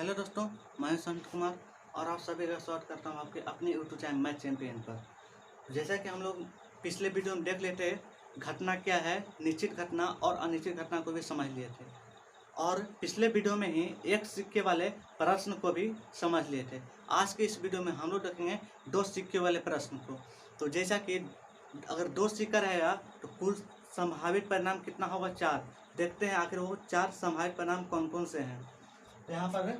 Hello दोस्तों, मैं संत कुमार और आप सभी का स्वागत करता हूं आपके अपने यूट्यूब चैनल मैथ चैंपियन पर। जैसा कि हम लोग पिछले वीडियो में देख लेते घटना क्या है, निश्चित घटना और अनिश्चित घटना को भी समझ लिए थे और पिछले वीडियो में ही एक सिक्के वाले प्रश्न को भी समझ लिए थे। आज के इस वीडियो में हम लोग देखेंगे दो सिक्के वाले प्रश्न को। तो जैसा कि अगर दो सिक्का रहेगा तो कुल संभावित परिणाम कितना होगा? 4। देखते हैं आखिर वो 4 संभावित परिणाम कौन कौन से हैं। तो यहाँ पर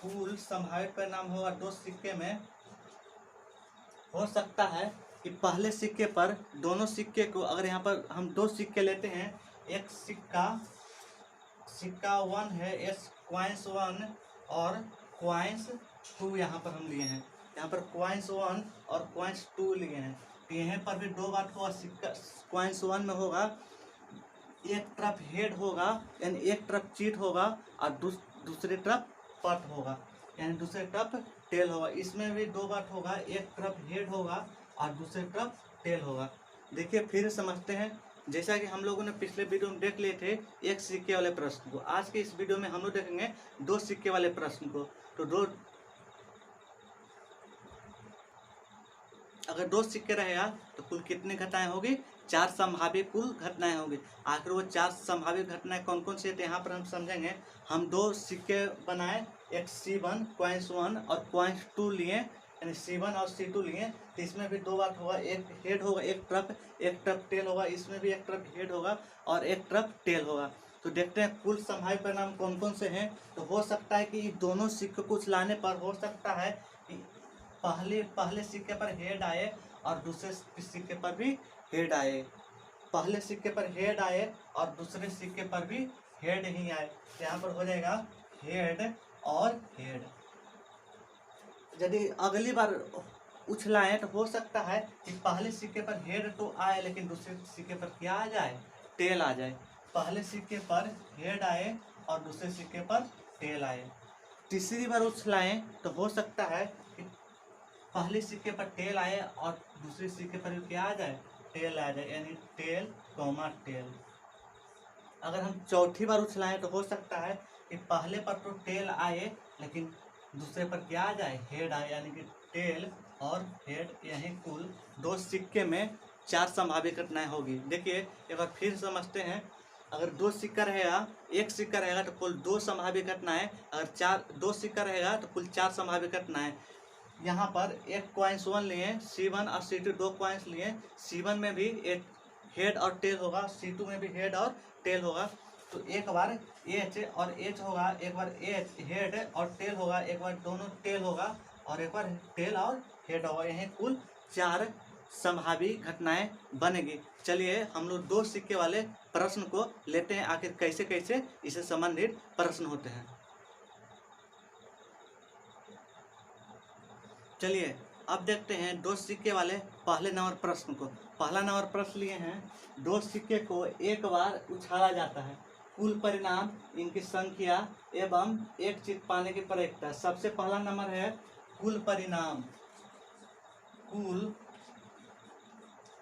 कुल संभावित परिणाम होगा दो सिक्के में। हो सकता है कि पहले सिक्के पर दोनों सिक्के को, अगर यहाँ पर हम दो सिक्के लेते हैं, एक सिक्का 1 है, एस क्वाइंस 1 और क्वाइंस 2 यहाँ पर हम लिए हैं। यहाँ पर क्वाइंस 1 और क्वाइंस 2 लिए हैं। तो यहाँ पर भी दो बात होगा। सिक्का क्वाइंस 1 में होगा, एक तरफ हेड होगा यानी एक तरफ चीट होगा और दूसरी तरफ पट होगा यानी दूसरी तरफ टेल होगा। इसमें भी दो बात होगा, एक तरफ हेड होगा और दूसरी तरफ टेल होगा। देखिए फिर समझते हैं। जैसा कि हम लोगों ने पिछले वीडियो में देख लिए थे एक सिक्के वाले प्रश्न को, आज के इस वीडियो में हम लोग देखेंगे दो सिक्के वाले प्रश्न को। तो अगर दो सिक्के रहेगा तो कुल कितनी घटनाएं होगी? 4 संभावित कुल घटनाएं होगी। आखिर वो 4 संभावित घटनाएं कौन कौन सी है, तो यहाँ पर हम समझेंगे। हम दो सिक्के बनाए, एक C1 क्वाइंस 1 और क्वाइंस 2 लिए, यानी C1 और C2 लिए। तो इसमें भी दो बात होगा, एक हेड होगा एक तरफ टेल होगा। इसमें भी एक तरफ हेड होगा और एक तरफ टेल होगा। तो देखते हैं कुल संभावित परिणाम कौन कौन से हैं। तो हो सकता है कि दोनों सिक्के को चलाने पर हो सकता है कि पहले सिक्के पर हेड आए और दूसरे सिक्के पर भी हेड आए। पहले सिक्के पर हेड आए और दूसरे सिक्के पर भी हेड ही आए। यहाँ पर हो जाएगा हेड और हेड। यदि अगली बार उछलाएं तो हो सकता है कि पहले सिक्के पर हेड तो आए लेकिन दूसरे सिक्के पर क्या आ जाए? टेल आ जाए। पहले सिक्के पर हेड आए और दूसरे सिक्के पर टेल आए। तीसरी बार उछलाएं तो हो सकता है कि पहले सिक्के पर टेल आए और दूसरे सिक्के पर क्या आ जाए? टेल आ जाए, यानी टेल कॉमा टेल। अगर हम चौथी बार उछलाएं तो हो सकता है कि पहले पर तो टेल आए लेकिन दूसरे पर क्या आ जाए? हेड आए, यानी कि टेल और हेड। यही कुल दो सिक्के में 4 संभावित घटनाएं होगी। देखिए एक बार फिर समझते हैं। अगर दो सिक्का रहेगा, एक सिक्का रहेगा तो कुल 2 संभावित घटनाएं। अगर दो सिक्का रहेगा तो कुल 4 संभावित घटनाएं। यहाँ पर एक क्वाइंस 1 लिए, C1 और C2 दो क्वाइंस लिए। C1 में भी एक हेड और टेल होगा, C2 में भी हेड और टेल होगा। तो एक बार एच और एच होगा, एक बार एच हेड और टेल होगा, एक बार दोनों टेल होगा और एक बार टेल और हेड होगा। यही कुल 4 संभावित घटनाएं बनेगी। चलिए हम लोग दो सिक्के वाले प्रश्न को लेते हैं, आखिर कैसे कैसे इससे संबंधित प्रश्न होते हैं। चलिए अब देखते हैं दो सिक्के वाले पहले नंबर प्रश्न को। पहला नंबर प्रश्न लिए हैं, दो सिक्के को एक बार उछाला जाता है, कुल परिणाम, इनकी संख्या एवं एक चीज पाने की प्रयोजकता। सबसे पहला नंबर है कुल परिणाम। कुल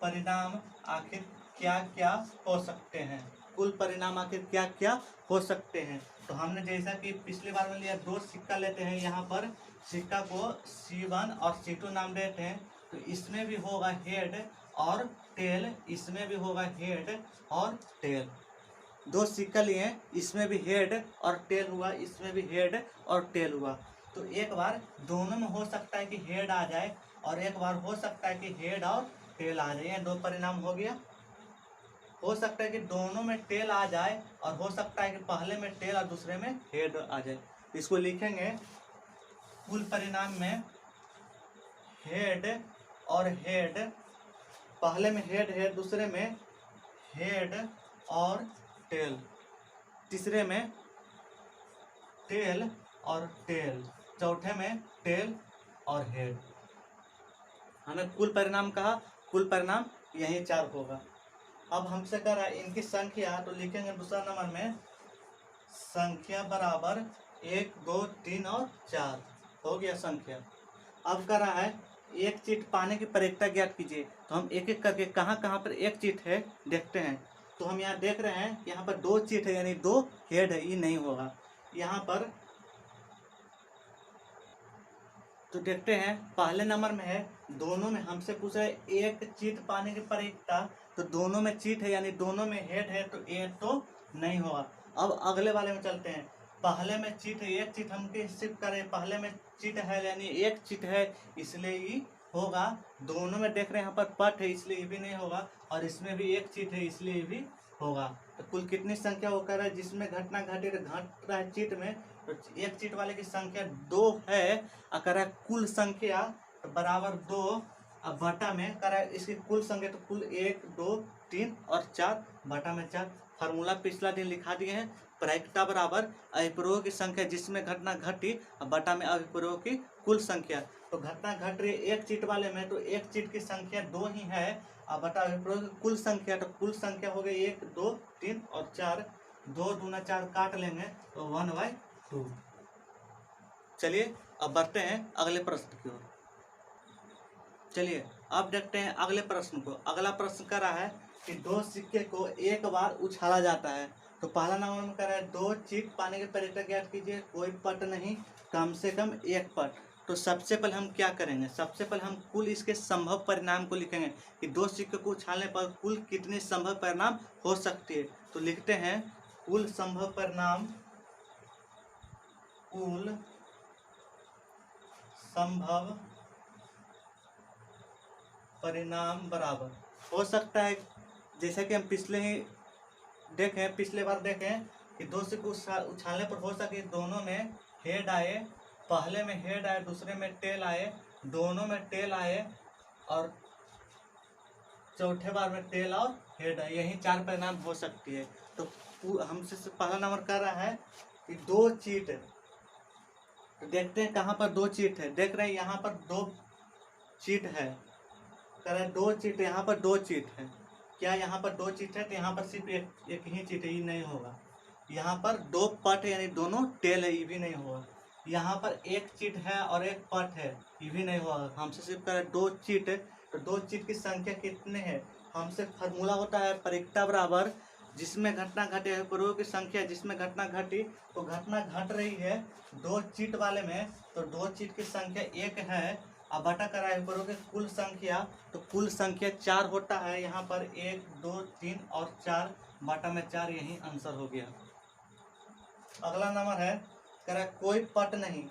परिणाम आखिर क्या क्या हो सकते हैं? कुल परिणाम आखिर क्या क्या हो सकते हैं? तो हमने जैसा कि पिछली बार में लिया, दो सिक्का लेते हैं। यहाँ पर सिक्का को C1 और C2 नाम देते हैं। तो इसमें भी होगा हेड और टेल, इसमें भी होगा हेड और टेल। दो सिक्का लिए, इसमें भी हेड और टेल हुआ, इसमें भी हेड और टेल हुआ। तो एक बार दोनों में हो सकता है कि हेड आ जाए और एक बार हो सकता है कि हेड और टेल आ जाए। दो परिणाम हो गया। हो सकता है कि दोनों में टेल आ जाए और हो सकता है कि पहले में टेल और दूसरे में हेड आ जाए। इसको लिखेंगे कुल परिणाम में हेड और हेड, पहले में हेड है, दूसरे में हेड और टेल, तीसरे में टेल और टेल, चौथे में टेल और हेड। हमें कुल परिणाम कहा, कुल परिणाम यही 4 होगा। अब हमसे कह रहा है इनकी संख्या, तो लिखेंगे दूसरा नंबर में संख्या बराबर 1 2 3 और 4 हो गया संख्या। अब कह रहा है एक चीट पाने की प्रयोजकता ज्ञात कीजिए। तो हम एक एक करके कहाँ कहाँ पर एक चीट है देखते हैं। तो हम यहाँ देख रहे हैं यहाँ पर 2 चीट है, यानी 2 हेड है, ये नहीं होगा। यहाँ पर तो देखते हैं पहले नंबर में है, दोनों में हमसे पूछा है एक चीट पाने की प्रायिकता, तो दोनों में चीट है यानी दोनों में हेड है, तो ए तो नहीं होगा। अब अगले वाले में चलते हैं, पहले में चीट है, एक चीट हम शिफ्ट करें, पहले में चीट है यानी एक चीट है इसलिए ही होगा। दोनों में देख रहे हैं यहाँ पर पट है इसलिए ये भी नहीं होगा, और इसमें भी एक चीट है इसलिए ये भी होगा। तो कुल कितनी संख्या वो कर रहा है जिसमें घटना घट रहा है चीट में, तो एक चीट वाले की संख्या 2 है, अगर है कुल संख्या तो बराबर 2, अब बटा में कर इसकी कुल संख्या तो कुल 1 2 3 और 4 बटा में 4। फार्मूला पिछला दिन लिखा दिए हैं, प्रायिकता बराबर अभिप्रयोगों की संख्या जिसमें घटना घटी बटा में अभिप्रयोगों की कुल संख्या। तो घटना घट रही है एक चीट वाले में, तो एक चीट की संख्या 2 ही है, अब बटा अभिप्रयोग की कुल संख्या, तो कुल संख्या हो गई 1 2 3 और 4, 2 दूना 4 काट लेंगे तो 1/2। चलिए अब बढ़ते हैं अगले प्रश्न की ओर। चलिए अब देखते हैं अगले प्रश्न को। अगला प्रश्न कर रहा है कि 2 सिक्के को एक बार उछाला जाता है। तो पहला नंबर में कर रहा है 2 चीट पाने के प्रायिकता ज्ञात कीजिए, कोई पट नहीं, कम से कम एक पट। तो सबसे पहले हम क्या करेंगे, सबसे पहले हम कुल इसके संभव परिणाम को लिखेंगे कि 2 सिक्के को उछालने पर कुल कितने संभव परिणाम हो सकती है। तो लिखते हैं कुल संभव परिणाम, कुल संभव परिणाम बराबर हो सकता है, जैसे कि हम पिछले बार देखें कि 2 सिक्के उछालने पर हो सके दोनों में हेड आए, पहले में हेड आए दूसरे में टेल आए, दोनों में टेल आए और चौथे बार में टेल और हेड आए, यही 4 परिणाम हो सकती है। तो हमसे पहला नंबर कर रहा है कि 2 चीट, तो देखते हैं कहाँ पर 2 चीट है। देख रहे हैं यहाँ पर 2 चीट है, कह रहे 2 चीट, यहाँ पर 2 चीट है। क्या यहाँ पर 2 चीट है, तो यहाँ पर सिर्फ एक ही चीट है, ये नहीं होगा। यहाँ पर 2 पट है यानी दोनों टेल है, ये भी नहीं होगा। यहाँ पर एक चीट है और एक पट है, ये भी नहीं होगा। हमसे सिर्फ कह रहे 2 चीट है, तो 2 चीट की संख्या कितने हैं, हमसे फार्मूला होता है प्रायिकता बराबर जिसमें घटना घटे प्रयोग की संख्या जिसमें घटना घटी, तो घटना घट रही है 2 चीट वाले में, तो 2 चीट की संख्या 1 है, अब बटा कराए करोगे कुल संख्या, तो कुल संख्या 4 होता है। यहाँ पर 1 2 3 और 4 बटा में 4, यही आंसर हो गया। अगला नंबर है कह रहा कोई पट नहीं।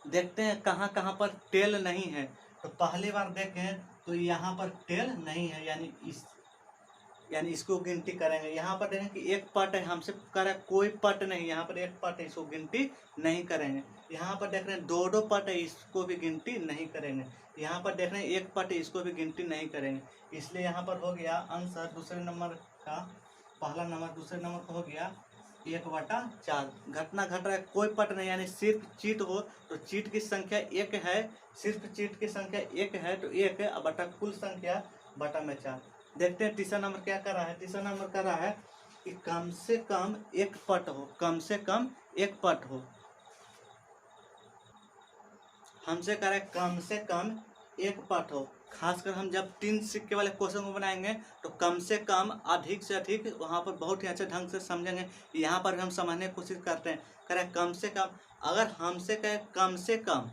देखते हैं कहाँ कहाँ पर टेल नहीं है। तो पहली बार देखें तो यहाँ पर टेल नहीं है, यानी इसको गिनती करेंगे। यहाँ पर देखें कि एक पट है, हमसे कह रहा है कोई पट नहीं, यहाँ पर एक पट है, इसको गिनती नहीं करेंगे। यहाँ पर देख रहे हैं 2 पट है, इसको भी गिनती नहीं करेंगे। यहाँ पर देख रहे हैं 1 पट है, इसको भी गिनती नहीं करेंगे। इसलिए यहाँ पर हो गया आंसर दूसरे नंबर का, पहला नंबर दूसरे नंबर का हो गया 1/4। घटना घट रहा है कोई पट नहीं, यानी सिर्फ चीट हो तो चीट की संख्या 1 है, सिर्फ चीट की संख्या 1 है तो 1 है, बटा कुल संख्या बटा में 4। देखते हैं तीसरा नंबर क्या कर रहा है। तीसरा नंबर कर रहा है कि कम से कम एक पट हो, कम से कम एक पट हो। हमसे कह रहा है कम से कम एक पट हो। खासकर हम जब 3 सिक्के वाले क्वेश्चन को बनाएंगे तो कम से कम अधिक से अधिक वहाँ पर बहुत ही अच्छे ढंग से समझेंगे। यहाँ पर भी हम समझने की कोशिश करते हैं। कह रहा है कम से कम, अगर हमसे कहे कम से कम,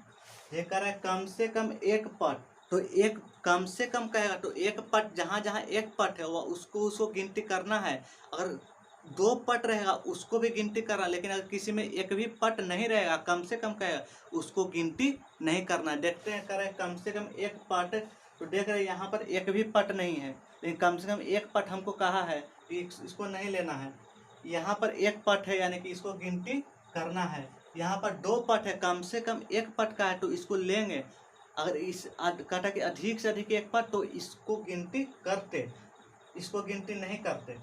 ये कह रहा है कम से कम एक पट, तो एक कम से कम कहेगा तो एक पट, जहाँ जहाँ एक पट है वह उसको गिनती करना है। अगर 2 पट रहेगा उसको भी गिनती करना, लेकिन अगर किसी में एक भी पट नहीं रहेगा, कम से कम कहेगा, उसको गिनती नहीं करना। देखते हैं कह रहे कम से कम एक पट, तो देख रहे हैं यहाँ पर एक भी पट नहीं है, लेकिन कम से कम एक पट हमको कहा है, इसको नहीं लेना है। यहाँ पर एक पट है यानी कि इसको गिनती करना है। यहाँ पर 2 पट है, कम से कम एक पट का है तो इसको लेंगे। अगर इस कहता कि अधिक से अधिक एक पट, तो इसको गिनती करते, इसको गिनती नहीं करते।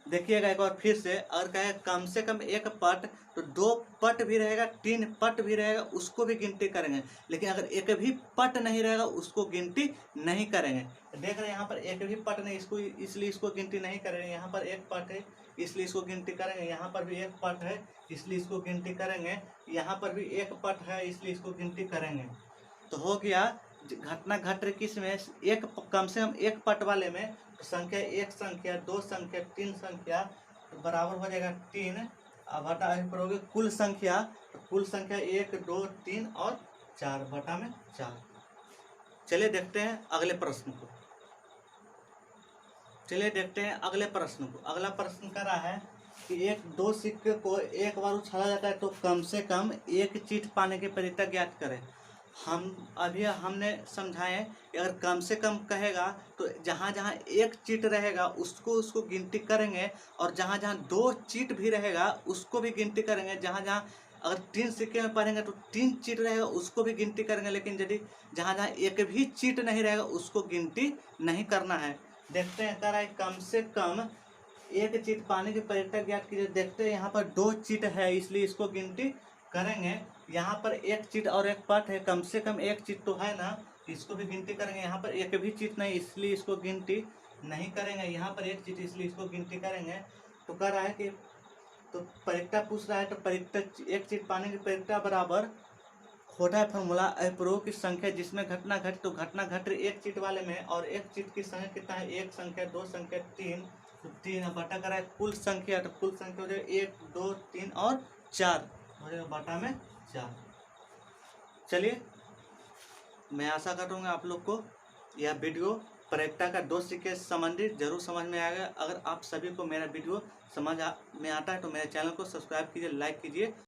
देखिएगा एक बार फिर से, अगर कहे कम से कम एक पट, तो 2 पट भी रहेगा, 3 पट भी रहेगा, उसको भी गिनती करेंगे। लेकिन अगर एक भी पट नहीं रहेगा उसको गिनती नहीं करेंगे। देख रहे हैं यहाँ पर एक भी पट नहीं, इसलिए इसको गिनती नहीं करेंगे। यहाँ पर एक पट है इसलिए इसको गिनती करेंगे। यहाँ पर भी एक पट है इसलिए इसको गिनती करेंगे। यहाँ पर भी एक पट है इसलिए इसको गिनती करेंगे। तो हो गया घटना घट रही किसमें, एक कम से कम एक पट वाले में, तो संख्या 1 संख्या 2 संख्या 3 संख्या, तो बराबर हो जाएगा 3। अब हटा करोगे कुल संख्या, तो कुल संख्या 1 2 3 और 4 बटा में 4। चलिए देखते हैं अगले प्रश्न को। अगला प्रश्न कर रहा है कि दो सिक्के को एक बार उछाला जाता है तो कम से कम एक चीट पाने की प्रक्रिया ज्ञात करें। हमने समझाए कि अगर कम से कम कहेगा तो जहाँ जहाँ एक चीट रहेगा उसको गिनती करेंगे, और जहाँ जहाँ 2 चीट भी रहेगा उसको भी गिनती करेंगे। जहाँ जहाँ अगर 3 सिक्के में पढ़ेंगे तो 3 चीट रहेगा उसको भी गिनती करेंगे, लेकिन यदि जहाँ जहाँ एक भी चीट नहीं रहेगा उसको गिनती नहीं करना है। देखते हैं कह रहा है कम से कम एक चीट पाने की प्रक्रिया ज्ञात कीजिए। देखते हैं यहाँ पर 2 चीट है इसलिए इसको गिनती करेंगे। यहाँ पर एक चीट और एक पट है, कम से कम एक चीट तो है ना, इसको भी गिनती करेंगे। यहाँ पर एक भी चीट नहीं इसलिए इसको गिनती नहीं करेंगे। यहाँ पर एक चीट इसलिए इसको गिनती करेंगे। तो कह रहा है कि तो प्रक्रिया पूछ रहा है, तो प्रक्रिया एक चीट पाने की प्रक्रिया बराबर होता है फॉर्मूला अप्रोग की संख्या जिसमें घटना घटे, तो घटना घट रही एक चीट वाले में, और एक चीट की संख्या कितना है, एक संख्या, दो संख्या, 3, तो 3 बटा करा है कुल संख्या, तो कुल संख्या हो जाएगा 1, 2, 3 और 4 हो जाएगा बटा में 4। चलिए मैं आशा करूँगा आप लोग को यह वीडियो प्रक्रिया का 2 सिक्के से संबंधित जरूर समझ में आएगा। अगर आप सभी को मेरा वीडियो समझ में आता है तो मेरे चैनल को सब्सक्राइब कीजिए, लाइक कीजिए।